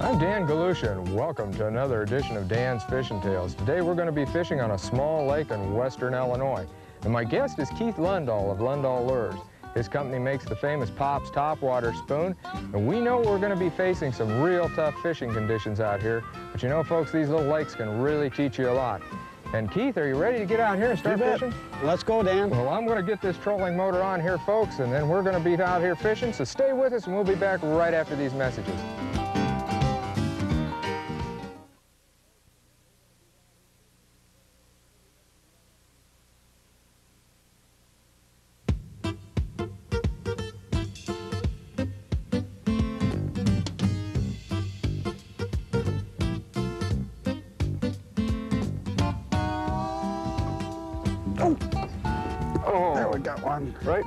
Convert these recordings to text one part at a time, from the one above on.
I'm Dan Galusha, and welcome to another edition of Dan's Fishing Tales. Today we're going to be fishing on a small lake in western Illinois. And my guest is Keith Lundahl of Lundahl Lures. His company makes the famous Pop's Topwater spoon, and we know we're going to be facing some real tough fishing conditions out here. But you know, folks, these little lakes can really teach you a lot. And Keith, are you ready to get out here and start fishing? Let's go, Dan. Well, I'm going to get this trolling motor on here, folks, and then we're going to be out here fishing. So stay with us, and we'll be back right after these messages. Oh, there we got one. Right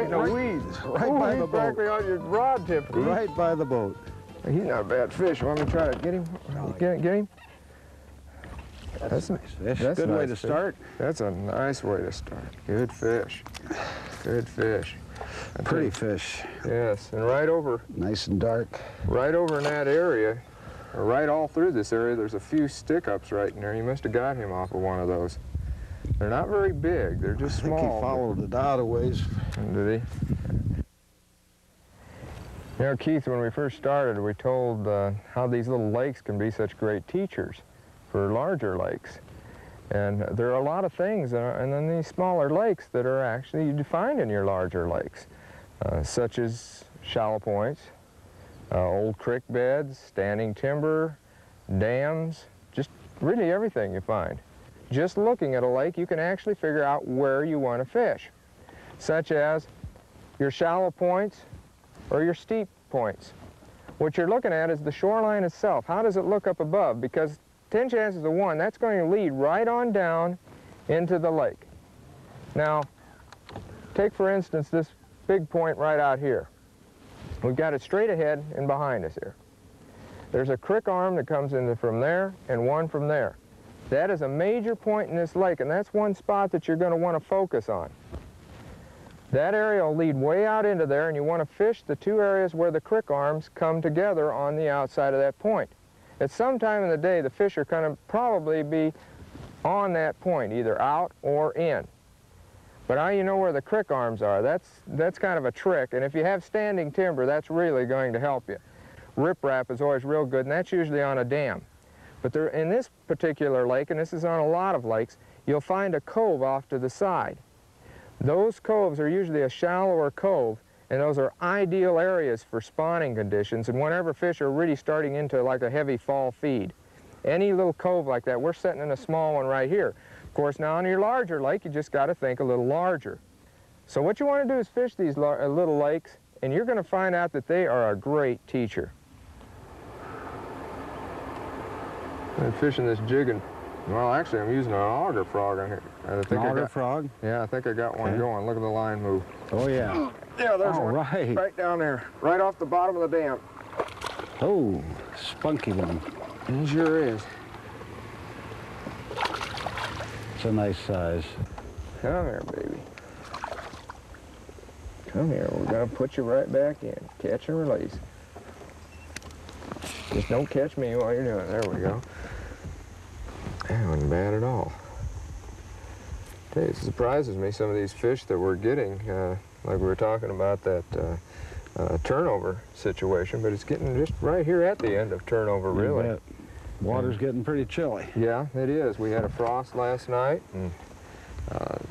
in the weeds. Right by the boat. Practically on your rod tip. Right by the boat. He's not a bad fish. Want me to try to get him? Get him? That's a nice fish. That's good a way nice to fish. start. That's a nice way to start. Good fish. Good fish. Pretty fish. Yes, and right over. Nice and dark. Right over in that area, or right all through this area, there's a few stick-ups right in there. You must have got him off of one of those. They're not very big. They're just small. I think he followed it out a ways. Did he? You know, Keith, when we first started, we told how these little lakes can be such great teachers for larger lakes. And there are a lot of things in these smaller lakes that are actually defined in your larger lakes, such as shallow points, old creek beds, standing timber, dams, just really everything you find. Just looking at a lake, you can actually figure out where you want to fish, such as your shallow points or your steep points. What you're looking at is the shoreline itself. How does it look up above? Because 10 chances of 1, that's going to lead right on down into the lake. Now, take for instance this big point right out here. We've got it straight ahead and behind us here. There's a creek arm that comes in from there and one from there. That is a major point in this lake, and that's one spot that you're going to want to focus on. That area will lead way out into there, and you want to fish the two areas where the creek arms come together on the outside of that point. At some time in the day, the fish are going to probably be on that point, either out or in. But how you know where the creek arms are, that's kind of a trick, and if you have standing timber, that's really going to help you. Riprap is always real good, and that's usually on a dam. But there, in this particular lake, and this is on a lot of lakes, you'll find a cove off to the side. Those coves are usually a shallower cove, and those are ideal areas for spawning conditions, and whenever fish are really starting into like a heavy fall feed. Any little cove like that, we're sitting in a small one right here. Of course, now on your larger lake, you just got to think a little larger. So what you want to do is fish these little lakes, and you're going to find out that they are a great teacher. I'm fishing this jig, and well, actually, I'm using an auger frog on here. Auger frog? Yeah, I think I got one going. Look at the line move. Oh, yeah. Yeah, there's one. Right. Right down there, right off the bottom of the dam. Oh, spunky one. It sure is. It's a nice size. Come here, baby. Come here. We're going to put you right back in. Catch and release. Just don't catch me while you're doing it. There we go. That wasn't bad at all. It surprises me, some of these fish that we're getting, like we were talking about that turnover situation, but it's getting just right here at the end of turnover, really. Water's getting pretty chilly. Yeah, it is. We had a frost last night, and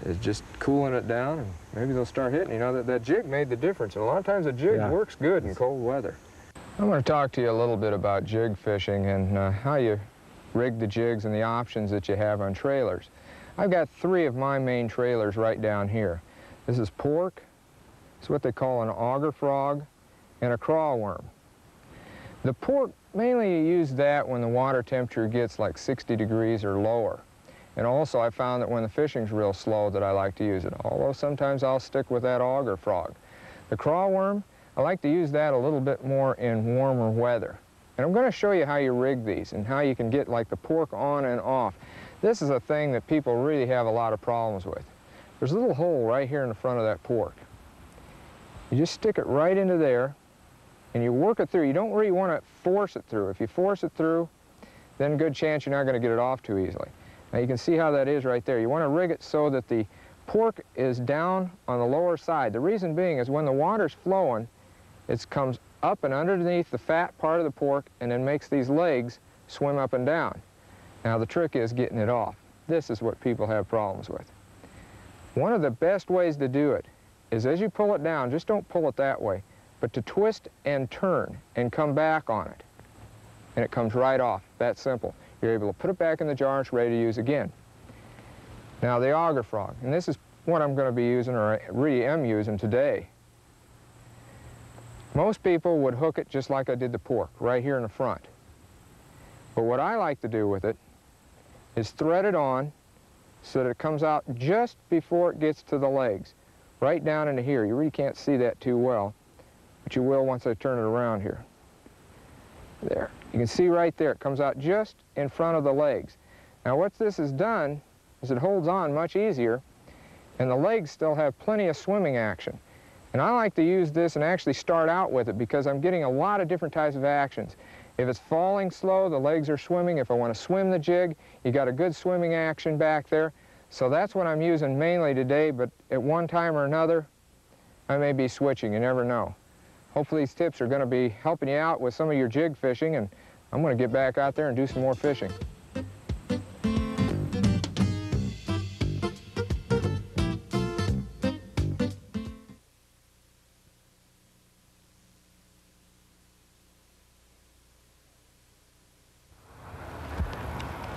it's just cooling it down, and maybe they'll start hitting. You know, that jig made the difference, and a lot of times a jig works good in cold weather. I want to talk to you a little bit about jig fishing and how you rig the jigs and the options that you have on trailers. I've got 3 of my main trailers right down here. This is pork, it's what they call an auger frog, and a crawworm. The pork, mainly you use that when the water temperature gets like 60 degrees or lower. And also I found that when the fishing's real slow that I like to use it, although sometimes I'll stick with that auger frog. The crawworm, I like to use that a little bit more in warmer weather. And I'm going to show you how you rig these and how you can get like the pork on and off. This is a thing that people really have a lot of problems with. There's a little hole right here in the front of that pork. You just stick it right into there, and you work it through. You don't really want to force it through. If you force it through, then good chance you're not going to get it off too easily. Now you can see how that is right there. You want to rig it so that the pork is down on the lower side. The reason being is when the water's flowing, it comes up and underneath the fat part of the pork and then makes these legs swim up and down. Now the trick is getting it off. This is what people have problems with. One of the best ways to do it is as you pull it down, just don't pull it that way, but to twist and turn and come back on it. And it comes right off, that simple. You're able to put it back in the jar and it's ready to use again. Now the auger frog, and this is what I'm going to be using, or I really am using today. Most people would hook it just like I did the pork, right here in the front. But what I like to do with it is thread it on so that it comes out just before it gets to the legs, right down into here. You really can't see that too well, but you will once I turn it around here. There. You can see right there, it comes out just in front of the legs. Now what this has done is it holds on much easier, and the legs still have plenty of swimming action. And I like to use this and actually start out with it because I'm getting a lot of different types of actions. If it's falling slow, the legs are swimming. If I want to swim the jig, you got a good swimming action back there. So that's what I'm using mainly today, but at one time or another, I may be switching, you never know. Hopefully these tips are going to be helping you out with some of your jig fishing, and I'm going to get back out there and do some more fishing.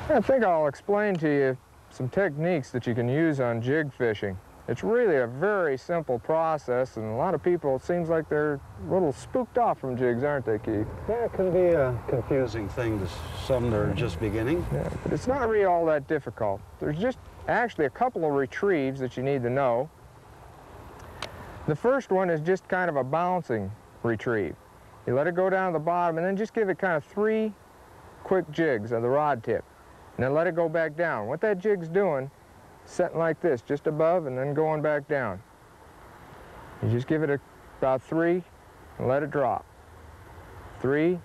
I think I'll explain to you some techniques that you can use on jig fishing. It's really a very simple process, and a lot of people, it seems like they're a little spooked off from jigs, aren't they, Keith? Yeah, it can be a confusing thing to some that are just beginning. Yeah, but it's not really all that difficult. There's just actually a couple of retrieves that you need to know. The first one is just kind of a bouncing retrieve. You let it go down to the bottom and then just give it kind of 3 quick jigs of the rod tip, and then let it go back down. What that jig's doing, setting like this, just above and then going back down. You just give it about 3 and let it drop. 3,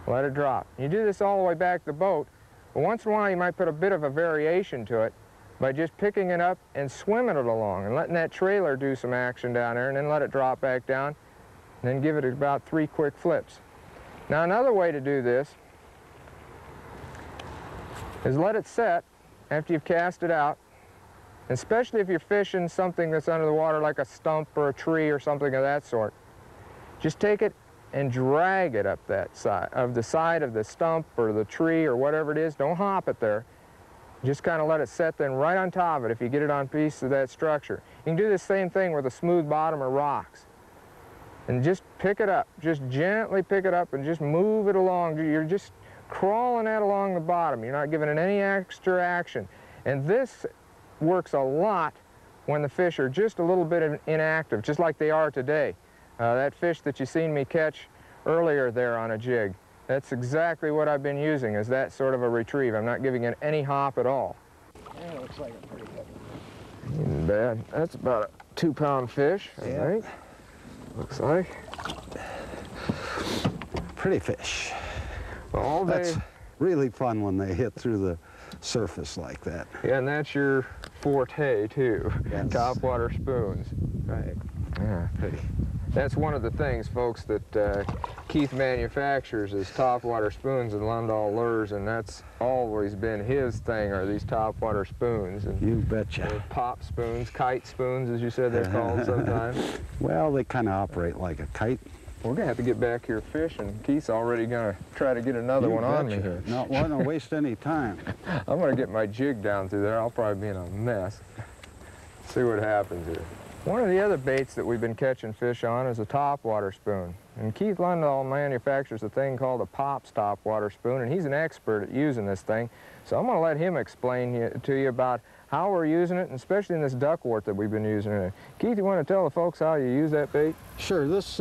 let it drop. You do this all the way back to the boat, but once in a while you might put a bit of a variation to it by just picking it up and swimming it along and letting that trailer do some action down there, and then let it drop back down, and then give it about 3 quick flips. Now another way to do this is let it set after you've cast it out, especially if you're fishing something that's under the water like a stump or a tree or something of that sort. Just take it and drag it up that side of the stump or the tree or whatever it is. Don't hop it there. Just kind of let it set then right on top of it if you get it on piece of that structure. You can do the same thing with a smooth bottom or rocks. And just pick it up. Just gently pick it up and just move it along. You're just crawling that along the bottom. You're not giving it any extra action. And this works a lot when the fish are just a little bit inactive, just like they are today. That fish that you seen me catch earlier there on a jig, that's exactly what I've been using, is that sort of a retrieve. I'm not giving it any hop at all. Yeah, it looks like a pretty good one. Not bad. That's about a 2-pound fish, I think. Looks like. Pretty fish. Well, all day. That's really fun when they hit through the surface like that. Yeah, and that's your forte too. Yes. Topwater spoons. Right. Yeah. Pretty. That's one of the things, folks, that Keith manufactures is topwater spoons and Lundahl lures, and that's always been his thing, are these topwater spoons. And You betcha. pop spoons, kite spoons, as you said they're called sometimes. Well, they kind of operate like a kite. We're going to have to get back here fishing. Keith's already going to try to get another one on me here. Not want to waste any time. I'm going to get my jig down through there. I'll probably be in a mess. See what happens here. One of the other baits that we've been catching fish on is a topwater spoon. And Keith Lundahl manufactures a thing called a Pops topwater spoon, and he's an expert at using this thing. So I'm going to let him explain to you about how we're using it, and especially in this duckwort that we've been using it. Keith, you want to tell the folks how you use that bait? Sure. This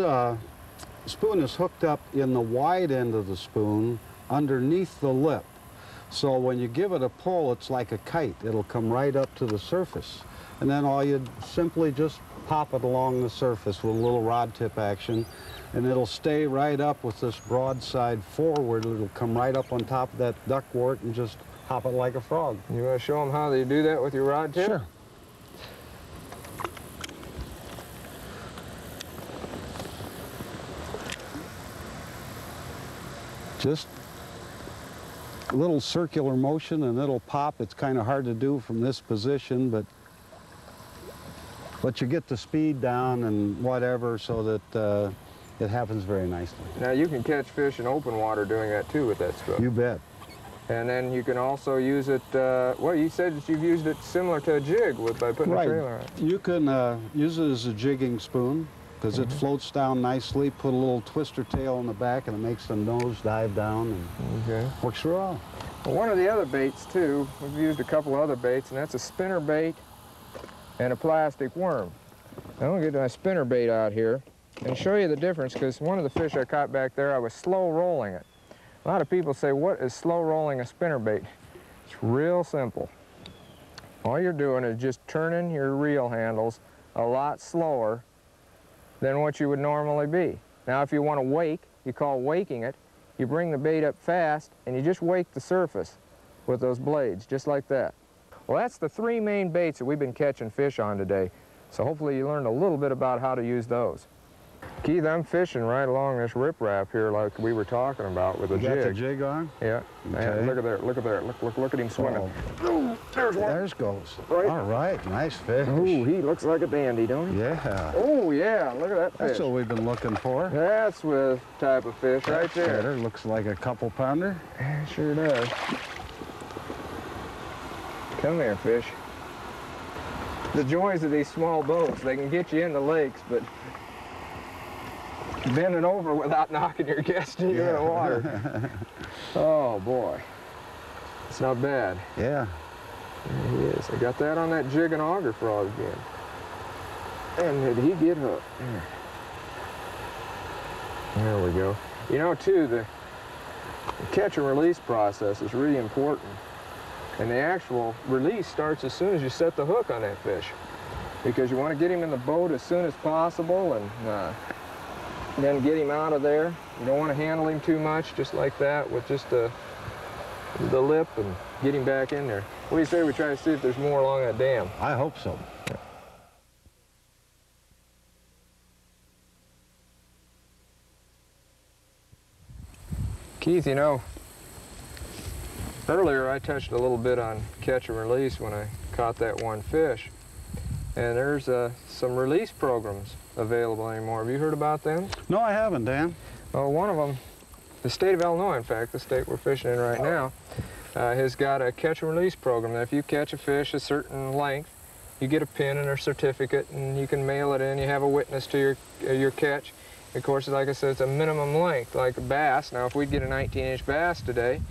spoon is hooked up in the wide end of the spoon underneath the lip. So when you give it a pull, it's like a kite. It'll come right up to the surface. And then all you simply just pop it along the surface with a little rod tip action, and it'll stay right up with this broadside forward. It'll come right up on top of that duckwort and just hop it like a frog. You want to show them how you do that with your rod tip? Sure. Just a little circular motion and it'll pop. It's kind of hard to do from this position, but you get the speed down and whatever so that it happens very nicely. Now you can catch fish in open water doing that too with that stroke. You bet. And then you can also use it, well, you said that you've used it similar to a jig by putting a trailer on it. You can use it as a jigging spoon because it floats down nicely, put a little twister tail on the back and it makes the nose dive down and works real well. Well, one of the other baits too, we've used a couple other baits, and that's a spinnerbait and a plastic worm. I'm going to get my spinnerbait out here and show you the difference, because one of the fish I caught back there, I was slow rolling it. A lot of people say, what is slow rolling a spinnerbait? It's real simple. All you're doing is just turning your reel handles a lot slower than what you would normally be. Now if you want to wake, you call waking it, you bring the bait up fast and you just wake the surface with those blades, just like that. Well, that's the three main baits that we've been catching fish on today. So hopefully you learned a little bit about how to use those. Keith, I'm fishing right along this riprap here like we were talking about with a jig. You got the jig on? Yeah. Okay. Man, look at there, look at there. Look at him swimming. Oh, there's one. There goes. Right. All right, nice fish. Oh, he looks like a dandy, don't he? Yeah. Oh, yeah, look at that fish. That's what we've been looking for. That's the type of fish right there. Better. Looks like a couple pounder. Yeah, sure does. Come here, fish. The joys of these small boats, they can get you in the lakes, but bending over without knocking your guest into the water. Oh, boy. It's not bad. Yeah. There he is. I got that on that jig and auger frog again. And did he get hooked? There we go. You know, too, the catch and release process is really important. And the actual release starts as soon as you set the hook on that fish, because you want to get him in the boat as soon as possible and then get him out of there. You don't want to handle him too much, just like that, with just the lip, and get him back in there. What do you say we try to see if there's more along that dam? I hope so. Keith, you know, earlier I touched a little bit on catch and release when I caught that one fish. And there's some release programs available anymore. Have you heard about them? No, I haven't, Dan. Well, one of them, the state of Illinois, in fact, the state we're fishing in right now, has got a catch and release program. That if you catch a fish a certain length, you get a pin and a certificate, and you can mail it in. You have a witness to your catch. Of course, like I said, it's a minimum length, like a bass. Now, if we'd get a 19-inch bass today,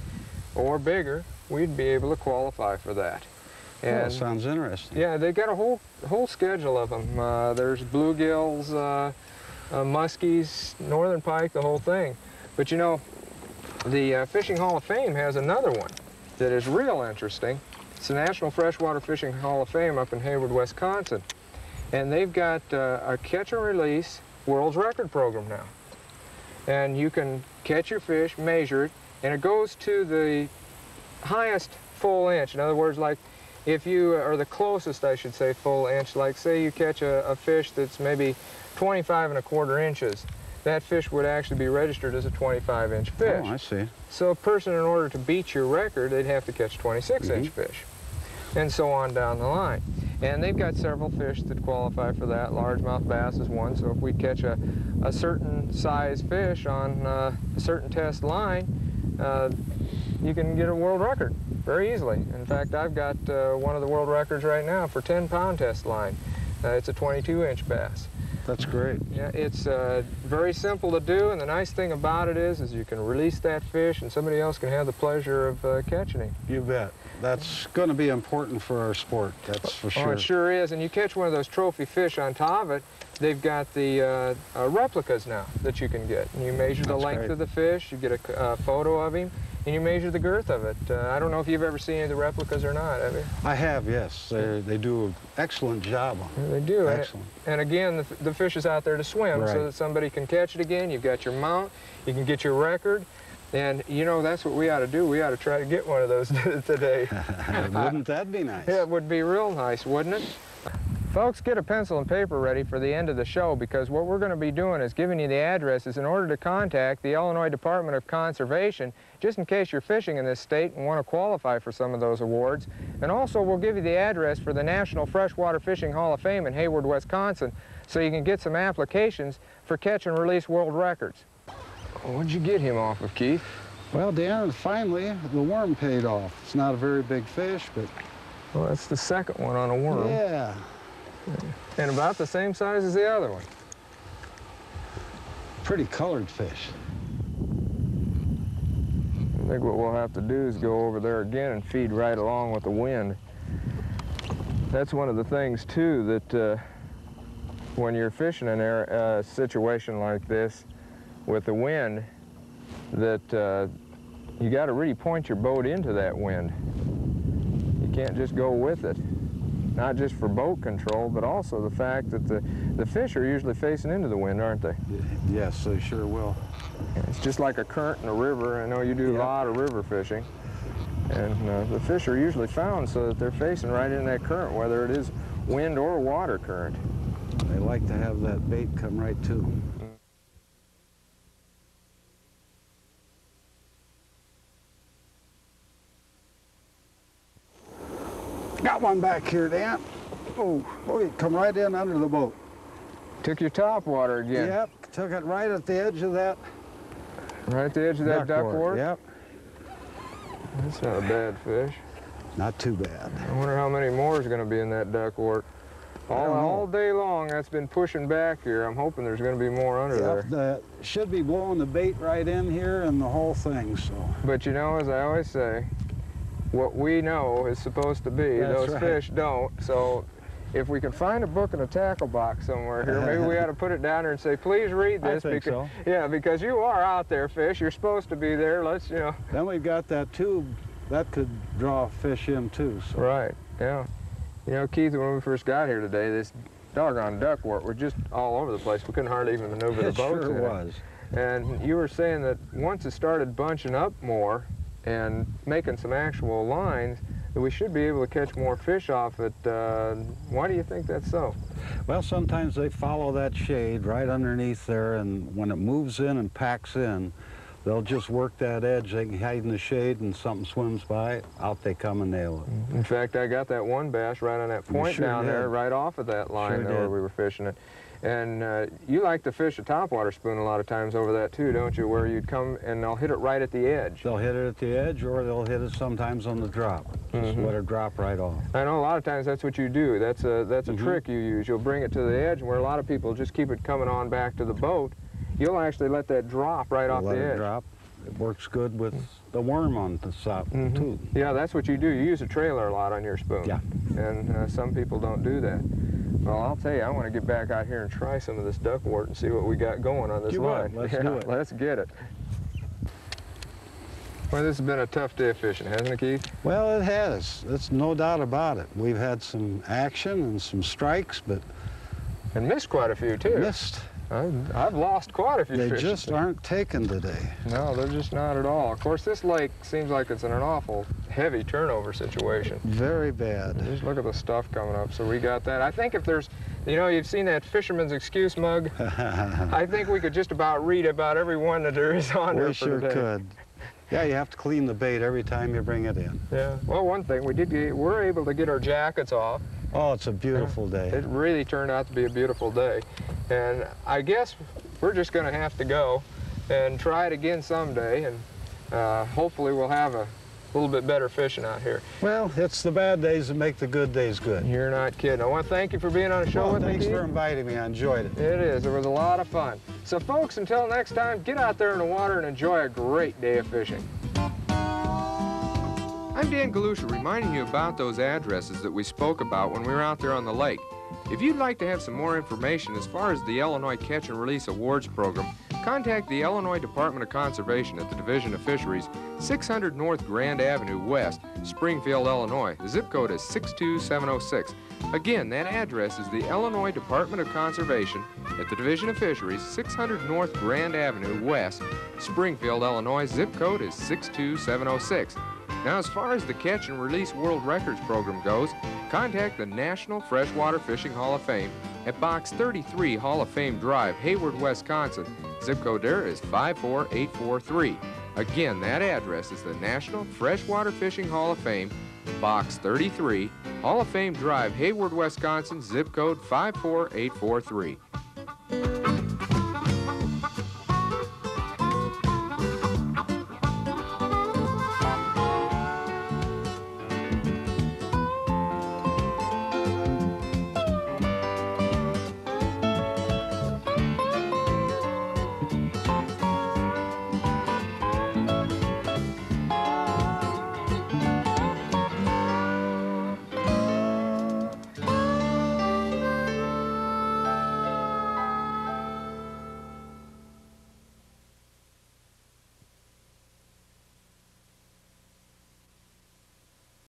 or bigger, we'd be able to qualify for that. And that sounds interesting. Yeah, they got a whole schedule of them. There's bluegills, muskies, northern pike, the whole thing. But you know, the Fishing Hall of Fame has another one that is real interesting. It's the National Freshwater Fishing Hall of Fame up in Hayward, Wisconsin. And they've got a catch and release world's record program now. And you can catch your fish, measure it, and it goes to the highest full inch. In other words, like if you are the closest, I should say, full inch, like say you catch a fish that's maybe 25 1/4 inches, that fish would actually be registered as a 25-inch fish. Oh, I see. So a person, in order to beat your record, they'd have to catch 26-inch fish, and so on down the line. And they've got several fish that qualify for that. Largemouth bass is one, so if we catch a certain size fish on a certain test line, you can get a world record very easily. In fact, I've got one of the world records right now for 10-pound test line. It's a 22-inch bass. That's great. Yeah, it's very simple to do, and the nice thing about it is you can release that fish and somebody else can have the pleasure of catching him. You bet. That's going to be important for our sport, that's for sure. Oh, it sure is, and you catch one of those trophy fish on top of it, they've got the replicas now that you can get. And you measure the length of the fish, you get a photo of him, and you measure the girth of it. I don't know if you've ever seen any of the replicas or not, have you? I have, yes. They do an excellent job on it. They do. Excellent. And again, the fish is out there to swim, Right. so that somebody can catch it again. You've got your mount, you can get your record, and you know, that's what we ought to do. We ought to try to get one of those today. Wouldn't that be nice? Yeah, it would be real nice, wouldn't it? Folks, get a pencil and paper ready for the end of the show, because what we're going to be doing is giving you the addresses in order to contact the Illinois Department of Conservation, just in case you're fishing in this state and want to qualify for some of those awards. And also, we'll give you the address for the National Freshwater Fishing Hall of Fame in Hayward, Wisconsin, so you can get some applications for catch and release world records. What'd you get him off of, Keith? Well, Dan, finally, the worm paid off. It's not a very big fish, but... Well, that's the second one on a worm. Yeah. And about the same size as the other one. Pretty colored fish. I think what we'll have to do is go over there again and feed right along with the wind. That's one of the things, too, that when you're fishing in a situation like this with the wind, that you got to really point your boat into that wind. You can't just go with it. Not just for boat control, but also the fact that the fish are usually facing into the wind, aren't they? Yes, they sure will. It's just like a current in a river. I know you do a lot of river fishing. And the fish are usually found so that they're facing right in that current, whether it is wind or water current. They like to have that bait come right to them. Got one back here, Dan. Oh, you come right in under the boat. Took your topwater again. Yep, took it right at the edge of that. Right at the edge of that duckwort? Yep. That's not a bad fish. Not too bad. I wonder how many more is going to be in that duckwort. All day long, that's been pushing back here. I'm hoping there's going to be more under there. Should be blowing the bait right in here and the whole thing, so. But you know, as I always say, what we know is supposed to be. That's those right. fish don't. So if we can find a book and a tackle box somewhere here, maybe we ought to put it down there and say, please read this. I think so. Yeah, because you are out there, fish. You're supposed to be there. Let's, you know. Then we've got that tube that could draw fish in too. So. Right, yeah. You know, Keith, when we first got here today, this doggone duckwort was just all over the place. We couldn't hardly even maneuver the boats. It sure was. And you were saying that once it started bunching up more and making some actual lines, that we should be able to catch more fish off it. Why do you think that's so? Well, sometimes they follow that shade right underneath there, and when it moves in and packs in, they'll just work that edge. They can hide in the shade, and something swims by, out they come and nail it. In fact, I got that one bass right on that point down there, right off of that line there where we were fishing it. And you like to fish a topwater spoon a lot of times over that too, don't you? Where you'd come and they'll hit it right at the edge. They'll hit it at the edge, or they'll hit it sometimes on the drop. Just let it drop right off. I know a lot of times that's what you do. That's a trick you use. You'll bring it to the edge, where a lot of people just keep it coming on back to the boat. You'll actually let that drop right off the edge. Let it drop. It works good with the worm on the top too. Yeah, that's what you do. You use a trailer a lot on your spoon. Yeah. And some people don't do that. Well, I'll tell you, I want to get back out here and try some of this duckwort and see what we got going on this line. Let's do it. Let's get it. Well, this has been a tough day of fishing, hasn't it, Keith? Well, it has. It's no doubt about it. We've had some action and some strikes, but... And missed quite a few, too. Missed. I've lost quite a few fish. They just aren't taken today. No, they're just not at all. Of course, this lake seems like it's in an awful heavy turnover situation. Very bad. Just look at the stuff coming up. So we got that. I think if there's, you know, you've seen that fisherman's excuse mug. I think we could just about read about every one that there is on there for today. We sure could. Yeah, you have to clean the bait every time you bring it in. Yeah. Well, one thing we're able to get our jackets off. Oh, it's a beautiful day. It really turned out to be a beautiful day. And I guess we're just going to have to go and try it again someday, and hopefully we'll have a little bit better fishing out here. Well, it's the bad days that make the good days good. You're not kidding. I want to thank you for being on the show with me. Thanks for inviting me. I enjoyed it. It is. It was a lot of fun. So, folks, until next time, get out there in the water and enjoy a great day of fishing. I'm Dan Galusha, reminding you about those addresses that we spoke about when we were out there on the lake. If you'd like to have some more information as far as the Illinois Catch and Release Awards program, contact the Illinois Department of Conservation at the Division of Fisheries, 600 North Grand Avenue West, Springfield, Illinois. The zip code is 62706. Again, that address is the Illinois Department of Conservation at the Division of Fisheries, 600 North Grand Avenue West, Springfield, Illinois. Zip code is 62706. Now, as far as the Catch and Release World Records program goes, contact the National Freshwater Fishing Hall of Fame at Box 33 Hall of Fame Drive, Hayward, Wisconsin. Zip code there is 54843. Again, that address is the National Freshwater Fishing Hall of Fame, Box 33, Hall of Fame Drive, Hayward, Wisconsin. Zip code 54843.